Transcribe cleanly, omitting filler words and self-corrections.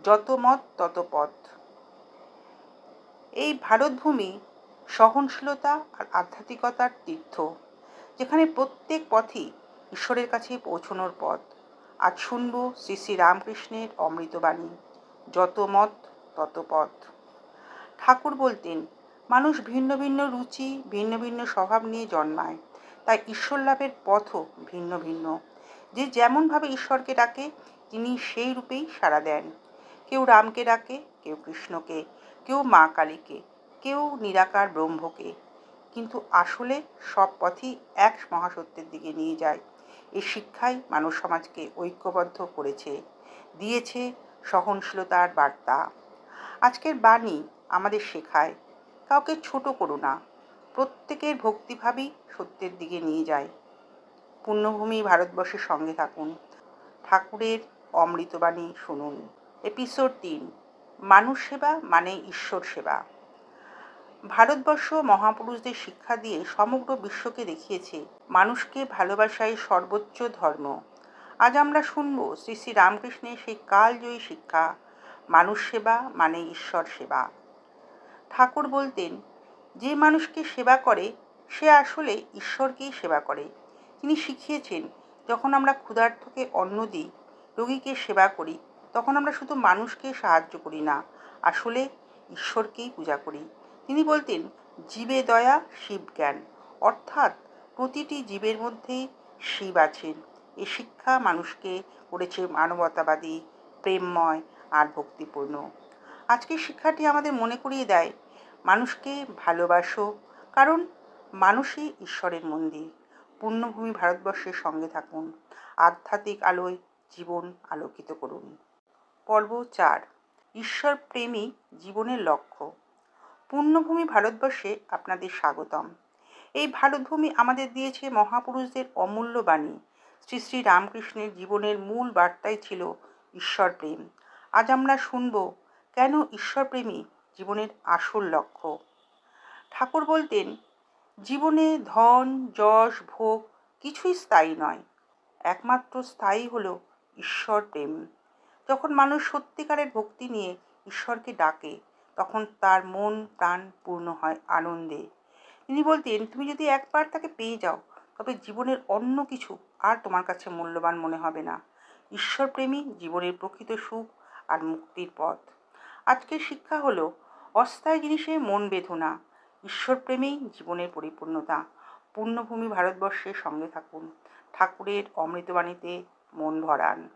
যত মত তত পথ। এই ভারতভূমি সহনশীলতা আর আধ্যাত্মিকতার তীর্থ, যেখানে প্রত্যেক পথই ঈশ্বরের কাছে পৌঁছনোর পথ। আজ শুনব শ্রী শ্রী রামকৃষ্ণের অমৃতবাণী, যত মত তত পথ। ঠাকুর বলতেন, মানুষ ভিন্ন ভিন্ন রুচি, ভিন্ন ভিন্ন স্বভাব নিয়ে জন্মায়, তাই ঈশ্বর লাভের পথও ভিন্ন ভিন্ন। যে যেমনভাবে ঈশ্বরকে ডাকে, তিনি সেই রূপেই সাড়া দেন। কেউ রামকে ডাকে, কেউ কৃষ্ণকে, কেউ মা কালীকে, কেউ নিরাকার ব্রহ্মকে, কিন্তু আসলে সব পথই এক মহাসত্যের দিকে নিয়ে যায়। এই শিক্ষাই মানব সমাজকে ঐক্যবদ্ধ করেছে, দিয়েছে সহনশীলতার বার্তা। আজকের বাণী আমাদের শেখায়, কাউকে ছোট করো না, প্রত্যেকের ভক্তিভাবই সত্যের দিকে নিয়ে যায়। পুণ্যভূমি ভারতবর্ষের সঙ্গে থাকুন, ঠাকুরের অমৃতবাণী শুনুন। এপিসোড 3, মানুষ সেবা মানে ঈশ্বর সেবা। ভারতবর্ষ মহাপুরুষদের শিক্ষা দিয়ে সমগ্র বিশ্বকে দেখিয়েছে মানুষকে ভালোবাসাই সর্বোচ্চ ধর্ম। আজ আমরা শুনব শ্রী শ্রী রামকৃষ্ণের সেই কালজয়ী শিক্ষা, মানুষ সেবা মানে ঈশ্বর সেবা। ঠাকুর বলতেন, যে মানুষকে সেবা করে সে আসলে ঈশ্বরকেই সেবা করে। তিনি শিখিয়েছেন, যখন আমরা ক্ষুধার্তকে অন্ন দিই, রোগীকে সেবা করি, তখন আমরা শুধু মানুষকে সাহায্য করি না, আসলে ঈশ্বরকেই পূজা করি। তিনি বলতেন, জীবে দয়া শিব জ্ঞান, অর্থাৎ প্রতিটি জীবের মধ্যেই শিব আছেন। এ শিক্ষা মানুষকে করেছে মানবতাবাদী, প্রেমময় আর ভক্তিপূর্ণ। আজকের শিক্ষাটি আমাদের মনে করিয়ে দেয়, মানুষকে ভালোবাসো, কারণ মানুষই ঈশ্বরের মন্দির। পুণ্যভূমি ভারতবর্ষের সঙ্গে থাকুন, আধ্যাত্মিক আলোয় জীবন আলোকিত করুন। পর্ব 4, ঈশ্বর প্রেমী জীবনের লক্ষ্য। পুণ্যভূমি ভারতবর্ষে আপনাদের স্বাগতম। এই ভারতভূমি আমাদের দিয়েছে মহাপুরুষদের অমূল্য বাণী। শ্রী শ্রী রামকৃষ্ণের জীবনের মূল বার্তাই ছিল ঈশ্বর প্রেম। আজ আমরা শুনব কেন ঈশ্বরপ্রেমী জীবনের আসল লক্ষ্য। ঠাকুর বলতেন, জীবনে ধন, যশ, ভোগ কিছুই স্থায়ী নয়, একমাত্র স্থায়ী হলো ঈশ্বর প্রেম। যখন মানুষ সত্যিকারের ভক্তি নিয়ে ঈশ্বরকে ডাকে, তখন তার মন প্রাণ পূর্ণ হয় আনন্দে। তিনি বলতেন, তুমি যদি একবার তাকে পেয়ে যাও, তবে জীবনের অন্য কিছু আর তোমার কাছে মূল্যবান মনে হবে না। ঈশ্বরপ্রেমী জীবনের প্রকৃত সুখ আর মুক্তির পথ। আজকের শিক্ষা হলো, অস্থায়ী জিনিসে মন বেঁধো না, ঈশ্বরপ্রেমেই জীবনের পরিপূর্ণতা। পুণ্যভূমি ভারতবর্ষের সঙ্গে থাকুন, ঠাকুরের অমৃতবাণীতে মন ভরান।